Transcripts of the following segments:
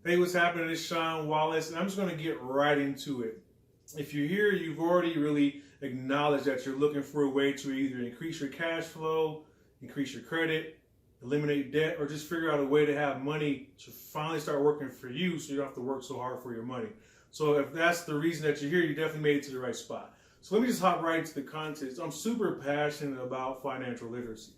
Hey, what's happening? It's Sean Wallace, and I'm just going to get right into it. If you're here, you've already really acknowledged that you're looking for a way to either increase your cash flow, increase your credit, eliminate debt, or just figure out a way to have money to finally start working for you so you don't have to work so hard for your money. So if that's the reason that you're here, you definitely made it to the right spot. So let me just hop right into the content. I'm super passionate about financial literacy.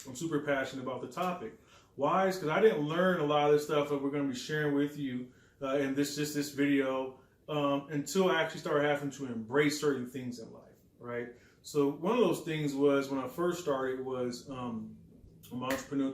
I'm super passionate about the topic. Why? Because I didn't learn a lot of this stuff that we're going to be sharing with you in this video until I actually started having to embrace certain things in life, right? So one of those things was when I first started was my entrepreneur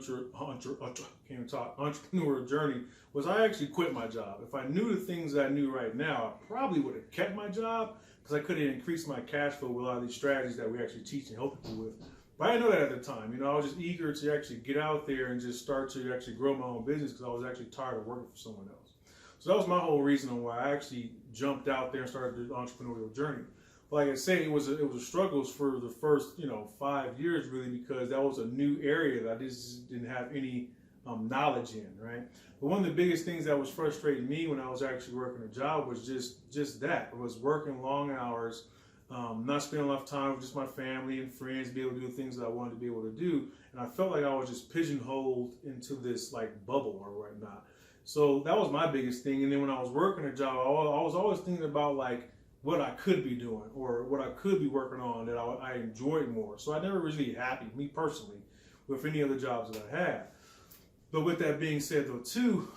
journey was I actually quit my job. If I knew the things that I knew right now, I probably would have kept my job because I could have increased my cash flow with a lot of these strategies that we actually teach and help people with. But I didn't know that at the time. I was just eager to actually get out there and just start to actually grow my own business because I was actually tired of working for someone else. So that was my whole reason on why I actually jumped out there and started the entrepreneurial journey. But like I say, it was a struggle for the first 5 years really because that was a new area that I just didn't have any knowledge in, right? But one of the biggest things that was frustrating me when I was actually working a job was just that. It was working long hours. Not spending enough time with just my family and friends, be able to do the things that I wanted to be able to do. And I felt like I was just pigeonholed into this like bubble or whatnot. So that was my biggest thing. And then when I was working a job, I was always thinking about like what I could be doing or what I could be working on that I enjoyed more. So I never was really happy, me personally, with any of the jobs that I had. But with that being said though too,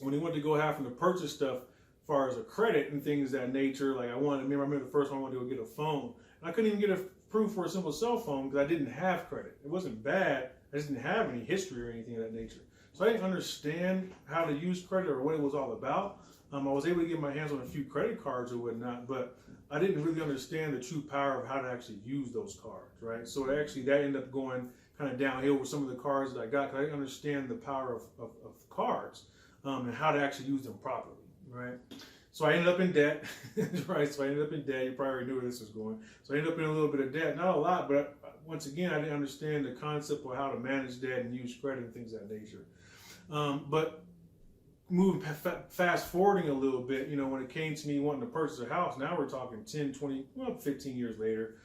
when he went to go having to purchase stuff, as far as a credit and things of that nature, like I remember the first time I wanted to go get a phone. And I couldn't even get approved for a simple cell phone because I didn't have credit. It wasn't bad. I just didn't have any history or anything of that nature. So I didn't understand how to use credit or what it was all about. I was able to get my hands on a few credit cards or whatnot, but I didn't really understand the true power of how to actually use those cards, right? So that ended up going kind of downhill with some of the cards that I got because I didn't understand the power of cards and how to actually use them properly. Right, so I ended up in debt. Right, so I ended up in debt. You probably already knew where this was going. So I ended up in a little bit of debt, not a lot, but once again, I didn't understand the concept of how to manage debt and use credit and things of that nature. But moving fast forwarding a little bit, when it came to me wanting to purchase a house, now we're talking 10, 20, 15 years later.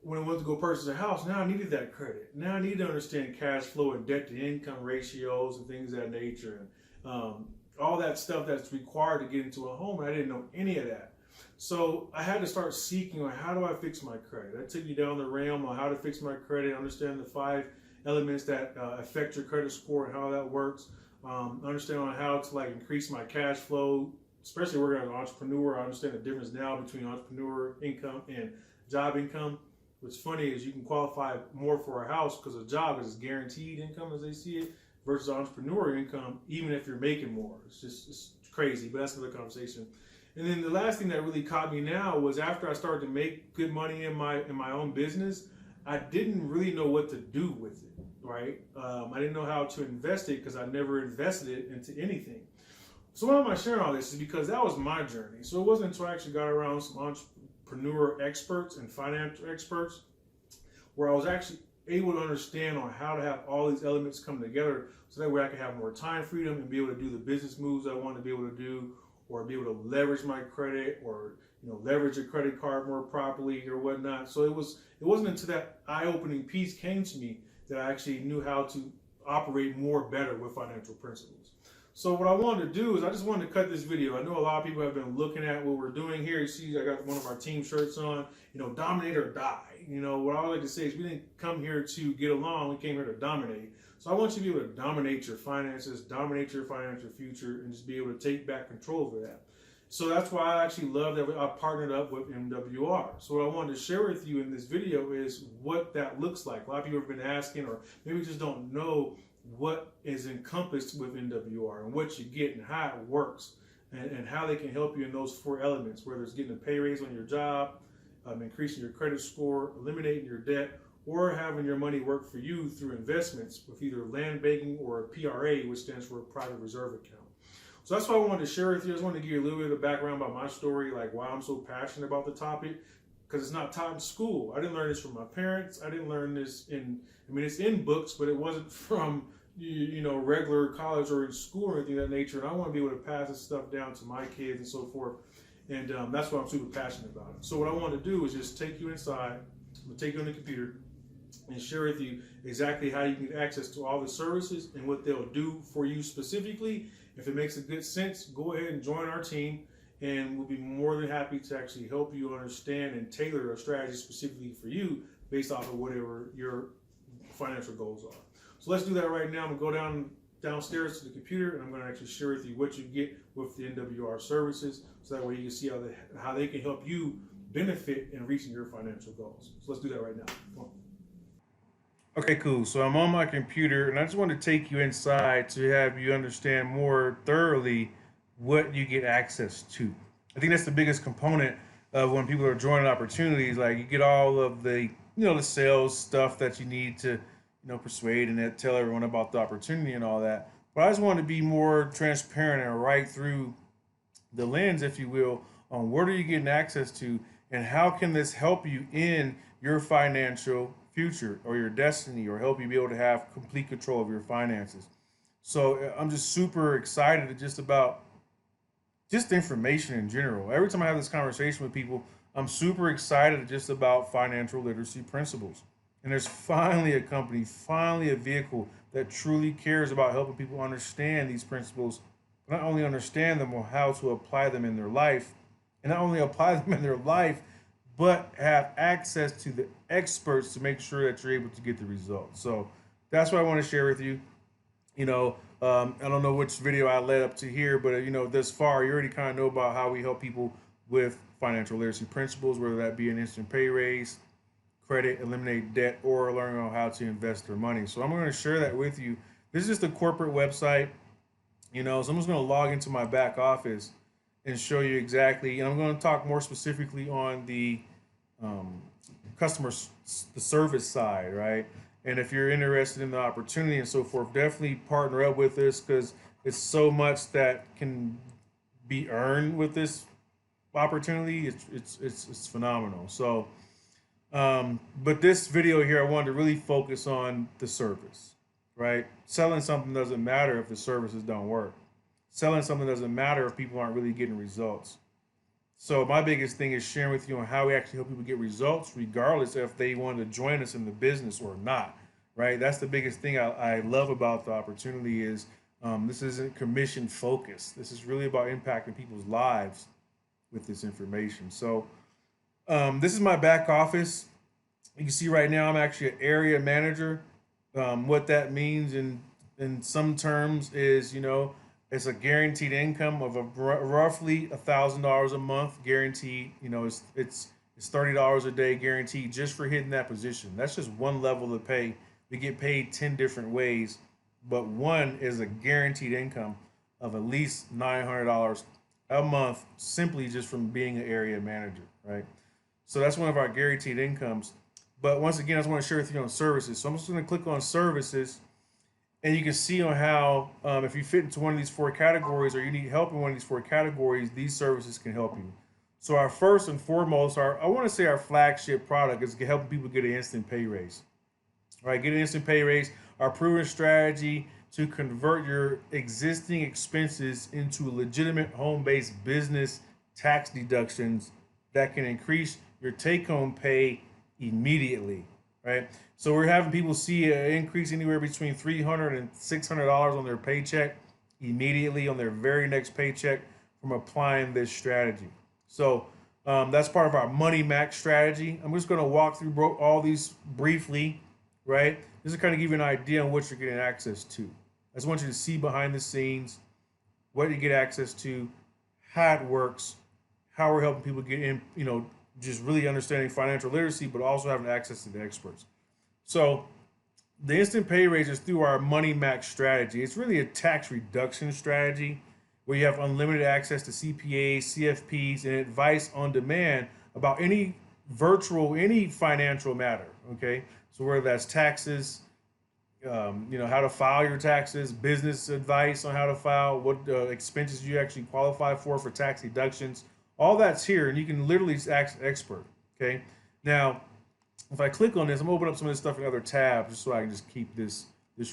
When I went to go purchase a house, now I needed that credit. Now I need to understand cash flow and debt to income ratios and things of that nature. And all that stuff that's required to get into a home, and I didn't know any of that. So I had to start seeking on how do I fix my credit. That took me down the realm on how to fix my credit, understand the 5 elements that affect your credit score and how that works. Understand on how to increase my cash flow, especially working as an entrepreneur. I understand the difference now between entrepreneur income and job income. What's funny is you can qualify more for a house because a job is guaranteed income as they see it, versus entrepreneur income, even if you're making more. It's crazy, but that's another conversation. And then the last thing that really caught me now was after I started to make good money in my own business, I didn't really know what to do with it, right? I didn't know how to invest it because I never invested it into anything. So why am I sharing all this is because that was my journey. So it wasn't until I actually got around some entrepreneur experts and financial experts where I was actually able to understand on how to have all these elements come together so that way I can have more time freedom and be able to do the business moves I want to be able to do, or be able to leverage my credit, or leverage a credit card more properly or whatnot. So it wasn't until that eye-opening piece came to me that I actually knew how to operate more better with financial principles. So what I wanted to do is I just wanted to cut this video. I know a lot of people have been looking at what we're doing here. You see I got one of our team shirts on, dominate or die. What I would like to say is we didn't come here to get along, we came here to dominate. So I want you to be able to dominate your finances, dominate your financial future, and just be able to take back control over that. So that's why I actually love that I partnered up with MWR. So what I wanted to share with you in this video is what that looks like. A lot of people have been asking, or maybe just don't know what is encompassed with MWR and what you get and how it works and how they can help you in those 4 elements, whether it's getting a pay raise on your job, increasing your credit score, eliminating your debt, or having your money work for you through investments with either land banking or a PRA, which stands for a private reserve account. So that's what I wanted to share with you. I just wanted to give you a little bit of background about my story, like why I'm so passionate about the topic, because it's not taught in school. I didn't learn this from my parents. I didn't learn this it's in books, but it wasn't from regular college or school or anything of that nature, and I want to be able to pass this stuff down to my kids and so forth. And that's what I'm super passionate about. So what I want to do is just take you inside, I'm gonna take you on the computer, and share with you exactly how you can get access to all the services and what they'll do for you specifically. If it makes a good sense, go ahead and join our team, and we'll be more than happy to actually help you understand and tailor a strategy specifically for you based off of whatever your financial goals are. So let's do that right now. I'm gonna go downstairs to the computer, and I'm gonna actually share with you what you get with the MWR services, so that way you can see how they can help you benefit in reaching your financial goals. So let's do that right now. Come on. Okay, cool. So I'm on my computer, and I just want to take you inside to have you understand more thoroughly what you get access to. I think that's the biggest component of when people are joining opportunities. Like, you get all of the the sales stuff that you need to persuade and tell everyone about the opportunity and all that. But I just want to be more transparent and right through the lens, if you will, on what are you getting access to, and how can this help you in your financial future or your destiny, or help you be able to have complete control of your finances. So I'm just super excited just about just information in general. Every time I have this conversation with people, I'm super excited just about financial literacy principles. And there's finally a company, finally a vehicle that truly cares about helping people understand these principles, but not only understand them, or how to apply them in their life, and not only apply them in their life, but have access to the experts to make sure that you're able to get the results. So that's what I want to share with you. I don't know which video I led up to here, but thus far you already kind of know about how we help people with financial literacy principles, whether that be an instant pay raise, credit, eliminate debt, or learning on how to invest their money. So I'm going to share that with you. This is just a corporate website, so I'm just going to log into my back office and show you exactly, and I'm going to talk more specifically on the the service side, right? And if you're interested in the opportunity and so forth, definitely partner up with this, because it's so much that can be earned with this opportunity. It's phenomenal. So, but this video here, I wanted to really focus on the service, right? Selling something doesn't matter if the services don't work. Selling something doesn't matter if people aren't really getting results. So my biggest thing is sharing with you on how we actually help people get results, regardless if they want to join us in the business or not, right? That's the biggest thing I love about the opportunity is this isn't commission focused. This is really about impacting people's lives with this information. So this is my back office. You can see right now I'm actually an area manager. What that means in some terms is, it's a guaranteed income of roughly $1,000 a month, guaranteed. It's $30 a day guaranteed just for hitting that position. That's just one level of pay. We get paid 10 different ways, but one is a guaranteed income of at least $900 a month, simply just from being an area manager, right? So that's one of our guaranteed incomes. But once again, I just want to share with you on services. So I'm just going to click on services. And you can see on how, if you fit into one of these four categories, or you need help in one of these four categories, these services can help you. So our first and foremost, I want to say our flagship product is helping people get an instant pay raise. All right, get an instant pay raise. Our proven strategy to convert your existing expenses into legitimate home-based business tax deductions that can increase your take-home pay immediately, right? So we're having people see an increase anywhere between $300 and $600 on their paycheck immediately on their very next paycheck from applying this strategy. So that's part of our Money Max strategy. I'm just going to walk through all these briefly, right? This is kind of give you an idea on what you're getting access to. I just want you to see behind the scenes what you get access to, how it works, how we're helping people get in, just really understanding financial literacy, but also having access to the experts. So the instant pay raise is through our Money Max strategy. It's really a tax reduction strategy where you have unlimited access to CPAs, CFPs, and advice on demand about any financial matter, okay? So whether that's taxes, how to file your taxes, business advice on how to file, what expenses you actually qualify for tax deductions, all that's here, and you can literally ask an expert, okay? Now, if I click on this, I'm gonna open up some of this stuff in other tabs just so I can just keep this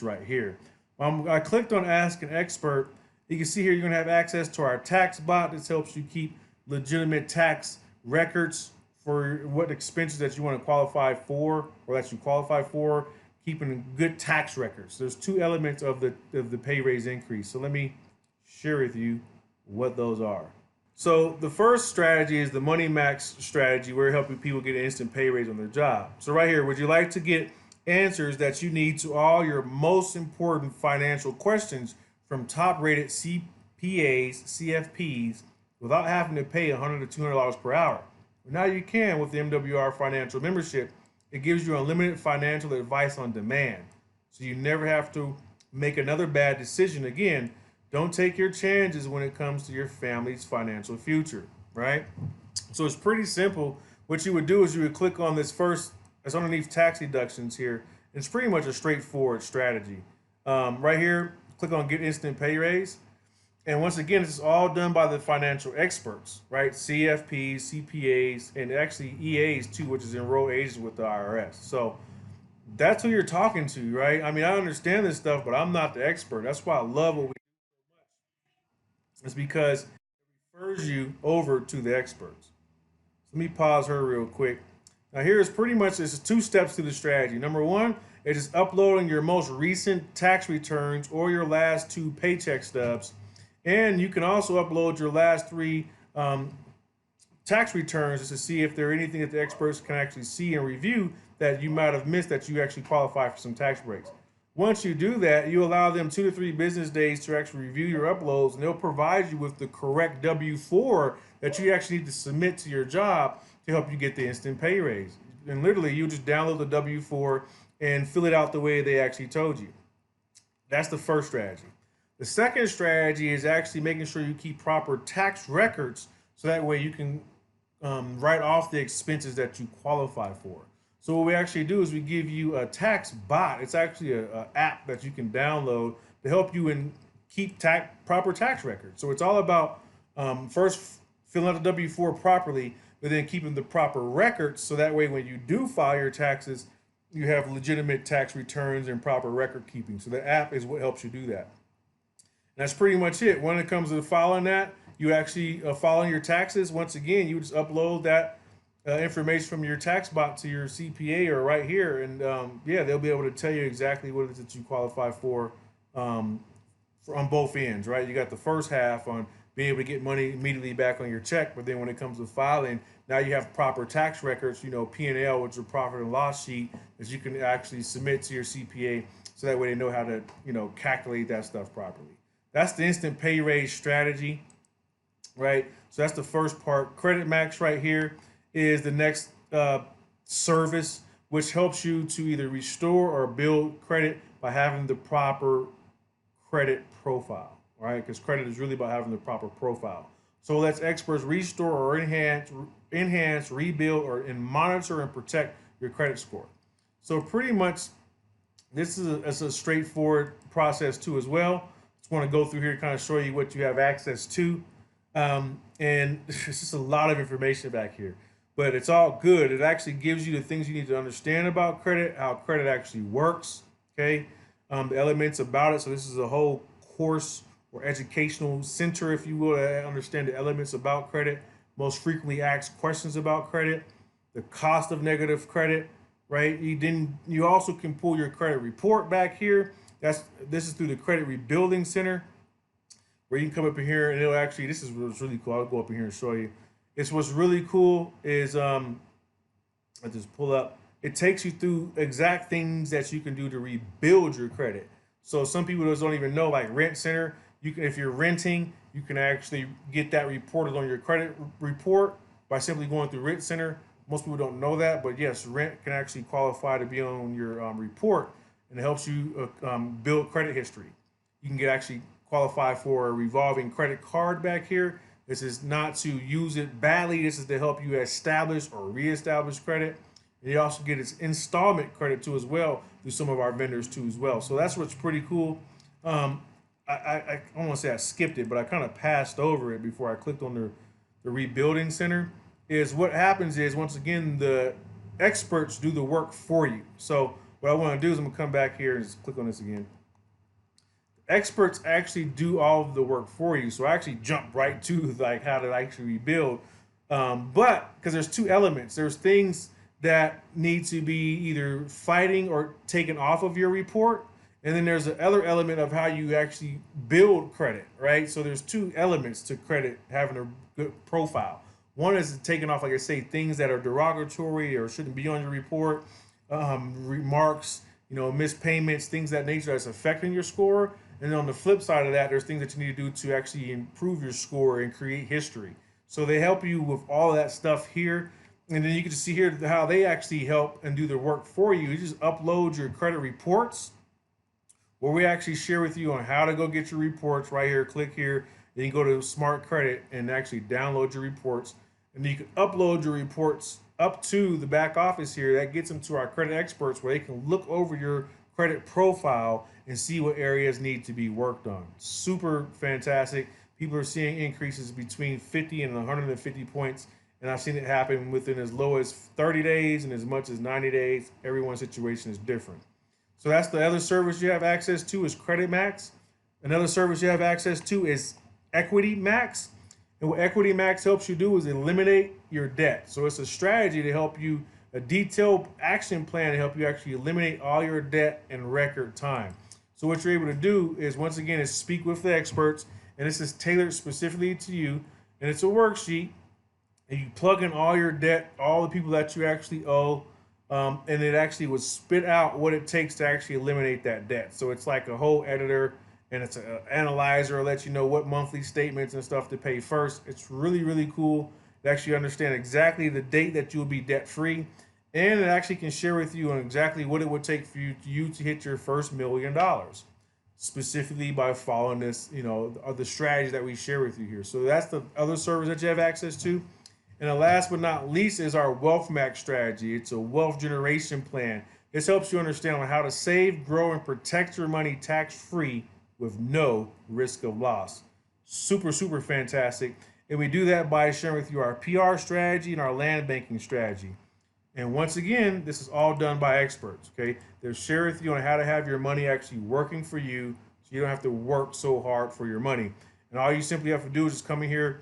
right here. I clicked on Ask an Expert. You can see here you're going to have access to our tax bot. This helps you keep legitimate tax records for what expenses that you want to qualify for or that you qualify for, keeping good tax records. There's two elements of the pay raise increase. So let me share with you what those are. So the first strategy is the Money Max strategy, where helping people get an instant pay raise on their job. So right here, would you like to get answers that you need to all your most important financial questions from top-rated CPAs, CFPs, without having to pay $100 to $200 per hour? Well, now you can with the MWR Financial Membership. It gives you unlimited financial advice on demand, so you never have to make another bad decision again. Don't take your chances when it comes to your family's financial future, right? So it's pretty simple. What you would do is you would click on this first, it's underneath tax deductions here. It's pretty much a straightforward strategy. Right here, click on Get Instant Pay Raise. And once again, this is all done by the financial experts, right? CFPs, CPAs, and actually EAs too, which is enrolled agents with the IRS. So that's who you're talking to, right? I mean, I understand this stuff, but I'm not the expert. That's why I love what we do. It's because it refers you over to the experts. Let me pause her real quick. Now here's pretty much, it's two steps to the strategy. Number one is just uploading your most recent tax returns or your last two paycheck stubs. And you can also upload your last three tax returns just to see if there are anything that the experts can actually see and review that you might have missed that you actually qualify for some tax breaks. Once you do that, you allow them 2 to 3 business days to actually review your uploads, and they'll provide you with the correct W-4 that you actually need to submit to your job to help you get the instant pay raise. And literally, you just download the W-4 and fill it out the way they actually told you. That's the first strategy. The second strategy is actually making sure you keep proper tax records so that way you can write off the expenses that you qualify for. So what we actually do is we give you a tax bot. It's actually a app that you can download to help you and keep proper tax records. So it's all about first filling out the W-4 properly, but then keeping the proper records so that way when you do file your taxes, you have legitimate tax returns and proper record keeping. So the app is what helps you do that. And that's pretty much it. When it comes to filing that, you actually filing your taxes. Once again, you just upload that information from your tax bot to your CPA or right here, and yeah, they'll be able to tell you exactly what it is that you qualify for on both ends, right? You got the first half on being able to get money immediately back on your check, but then when it comes to filing, now you have proper tax records, you know, P&L, which is a profit and loss sheet that you can actually submit to your CPA, so that way they know how to, you know, calculate that stuff properly. That's the instant pay raise strategy, right? So that's the first part. Credit Max right here is the next service, which helps you to either restore or build credit by having the proper credit profile, right? Because credit is really about having the proper profile. So it lets experts restore or enhance, rebuild, or and monitor and protect your credit score. So pretty much, this is a straightforward process too as well. Just want to go through here to kind of show you what you have access to. And it's just a lot of information back here, but it's all good. It actually gives you the things you need to understand about credit, how credit actually works, okay? The elements about it. So this is a whole course or educational center, if you will, to understand the elements about credit, most frequently asked questions about credit, the cost of negative credit, right? You also can pull your credit report back here. This is through the Credit Rebuilding Center, where you can come up in here and it'll actually, this is what's really cool. I'll go up in here and show you. It's what's really cool is I just pull up. It takes you through exact things that you can do to rebuild your credit. So some people just don't even know, like Rent Center. You can, if you're renting, you can actually get that reported on your credit report by simply going through Rent Center. Most people don't know that, but yes, rent can actually qualify to be on your report, and it helps you build credit history. You can actually qualify for a revolving credit card back here. This is not to use it badly. This is to help you establish or reestablish credit. And you also get its installment credit too as well through some of our vendors too as well. So that's what's pretty cool. I don't want to say I skipped it, but I kind of passed over it before I clicked on the Rebuilding Center. Is what happens is, once again, the experts do the work for you. So what I want to do is I'm going to come back here and just click on this again. experts actually do all of the work for you. So I actually jump right to like how to actually rebuild. But because there's two elements, there's things that need to be either fighting or taken off of your report. And then there's the other element of how you actually build credit, right? So there's two elements to credit having a good profile. One is taking off, like I say, things that are derogatory or shouldn't be on your report, remarks, missed payments, things of that nature that's affecting your score. And then on the flip side of that, there's things that you need to do to actually improve your score and create history. So they help you with all of that stuff here. And then you can just see here how they actually help and do the work for you. You just upload your credit reports, where we actually share with you on how to go get your reports right here. Click here, then you go to Smart Credit and actually download your reports. And you can upload your reports up to the back office here. That gets them to our credit experts where they can look over your credit profile and see what areas need to be worked on. Super fantastic. People are seeing increases between 50 and 150 points. And I've seen it happen within as low as 30 days and as much as 90 days. Everyone's situation is different. So that's the other service you have access to is Credit Max. Another service you have access to is Equity Max. And what Equity Max helps you do is eliminate your debt. So it's a strategy to help you, a detailed action plan to help you actually eliminate all your debt in record time. So what you're able to do is, once again, is speak with the experts, and this is tailored specifically to you. And it's a worksheet, and you plug in all your debt, all the people that you actually owe, and it actually would spit out what it takes to actually eliminate that debt. So it's like a whole editor, and it's an analyzer that lets you know what monthly statements and stuff to pay first. It's really, really cool to actually understand exactly the date that you'll be debt free, and it actually can share with you on exactly what it would take for you to hit your first $1 million, specifically by following this, the strategies that we share with you here. So that's the other service that you have access to. And the last but not least is our Wealth Max strategy. It's a wealth generation plan. This helps you understand on how to save, grow, and protect your money tax-free with no risk of loss. Super, super fantastic. And we do that by sharing with you our PR strategy and our land banking strategy. And once again, this is all done by experts, okay? They'll share with you on how to have your money actually working for you so you don't have to work so hard for your money. And all you simply have to do is just come in here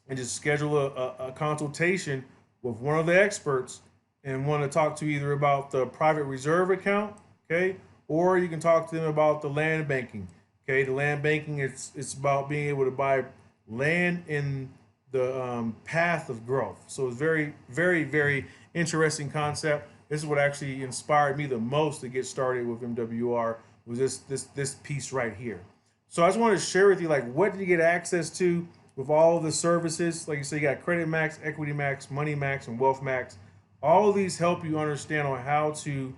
and just schedule a consultation with one of the experts and want to talk to either about the private reserve account, okay? Or you can talk to them about the land banking, okay? The land banking, it's about being able to buy land in the path of growth. So it's very, very, very interesting concept. This is what actually inspired me the most to get started with MWR, was this piece right here. So I just wanted to share with you, like, what do you get access to with all of the services? Like you say, you got Credit Max, Equity Max, Money Max, and Wealth Max. All of these help you understand on how to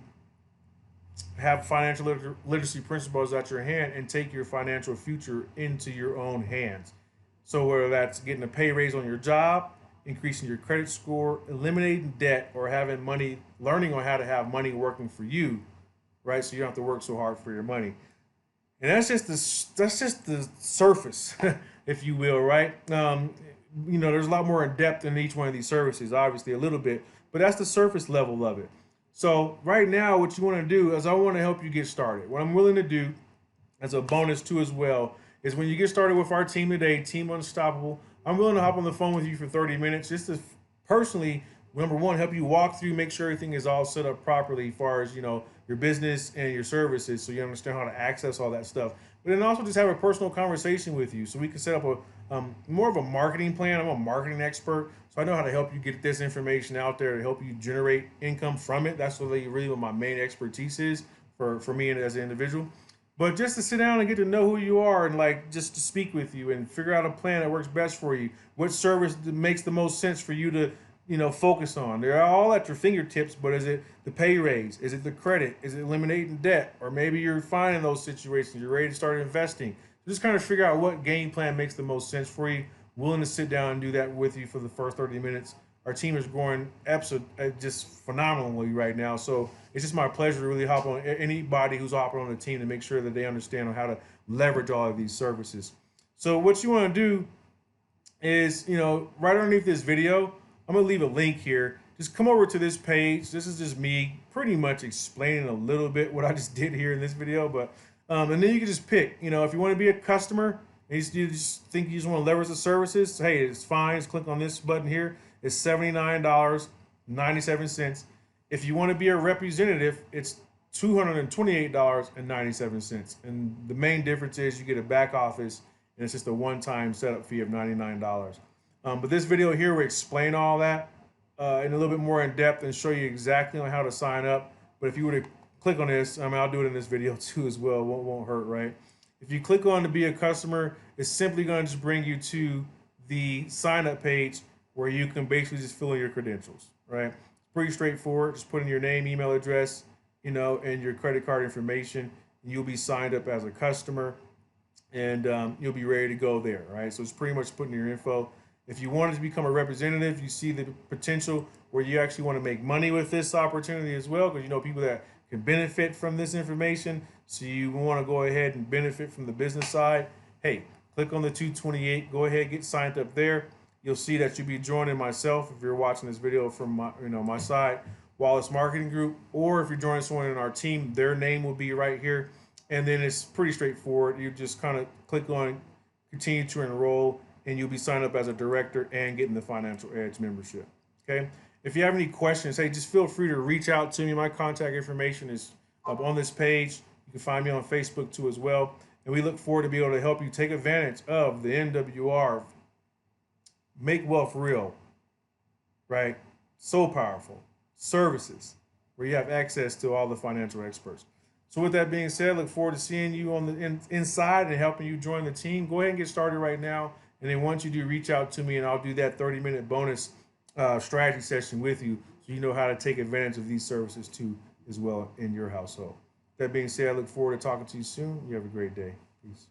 have financial literacy principles at your hand and take your financial future into your own hands. So whether that's getting a pay raise on your job, increasing your credit score, eliminating debt, or having money, learning on how to have money working for you, right? So you don't have to work so hard for your money. And that's just the surface, if you will, right? There's a lot more in depth in each one of these services, obviously a little bit, but that's the surface level of it. So right now, what you want to do is I want to help you get started. What I'm willing to do as a bonus too as well is when you get started with our team today, Team Unstoppable, I'm willing to hop on the phone with you for 30 minutes just to personally, number one, help you walk through, make sure everything is all set up properly as far as, your business and your services, so you understand how to access all that stuff. But then also just have a personal conversation with you so we can set up a more of a marketing plan. I'm a marketing expert, so I know how to help you get this information out there to help you generate income from it. That's really what my main expertise is for me as an individual. But just to sit down and get to know who you are and just to speak with you and figure out a plan that works best for you. What service makes the most sense for you to focus on. They're all at your fingertips, but is it the pay raise? Is it the credit? Is it eliminating debt? Or maybe you're fine in those situations. You're ready to start investing. Just kind of figure out what game plan makes the most sense for you. Willing to sit down and do that with you for the first 30 minutes. Our team is growing just phenomenally right now. So it's just my pleasure to really hop on anybody who's hopping on the team to make sure that they understand on how to leverage all of these services. So what you want to do is, right underneath this video, I'm going to leave a link here. Just come over to this page. This is just me pretty much explaining a little bit what I just did here in this video, but And then you can just pick, if you want to be a customer and you just think you just want to leverage the services, hey, it's fine. Just click on this button here. It's $79.97. If you want to be a representative, it's $228.97. And the main difference is you get a back office and it's just a one-time setup fee of $99. But this video here will explain all that in a little bit more in depth and show you exactly on how to sign up. But if you were to click on this, I'll do it in this video too as well. It won't hurt, right? If you click on to be a customer, it's simply going to just bring you to the sign up page where you can basically just fill in your credentials, right? It's pretty straightforward. Just put in your name, email address, and your credit card information. And you'll be signed up as a customer, and you'll be ready to go there, right? So it's pretty much putting your info. If you wanted to become a representative, you see the potential where you actually want to make money with this opportunity as well, because people that can benefit from this information. So you want to go ahead and benefit from the business side. Hey, click on the 228. Go ahead, get signed up there. You'll see that you'll be joining myself if you're watching this video from my side, Wallace Marketing Group, or if you're joining someone in our team, their name will be right here. And then it's pretty straightforward. You just kind of click on continue to enroll, and you'll be signed up as a director and getting the Financial Edge membership. Okay. If you have any questions, hey, just feel free to reach out to me. My contact information is up on this page. You can find me on Facebook too as well. And we look forward to be able to help you take advantage of the MWR Make Wealth Real, right? So powerful services where you have access to all the financial experts. So with that being said, look forward to seeing you on the inside and helping you join the team. Go ahead and get started right now. And then once you do, reach out to me and I'll do that 30-minute bonus strategy session with you so you know how to take advantage of these services too as well in your household. That being said, I look forward to talking to you soon. You have a great day. Peace.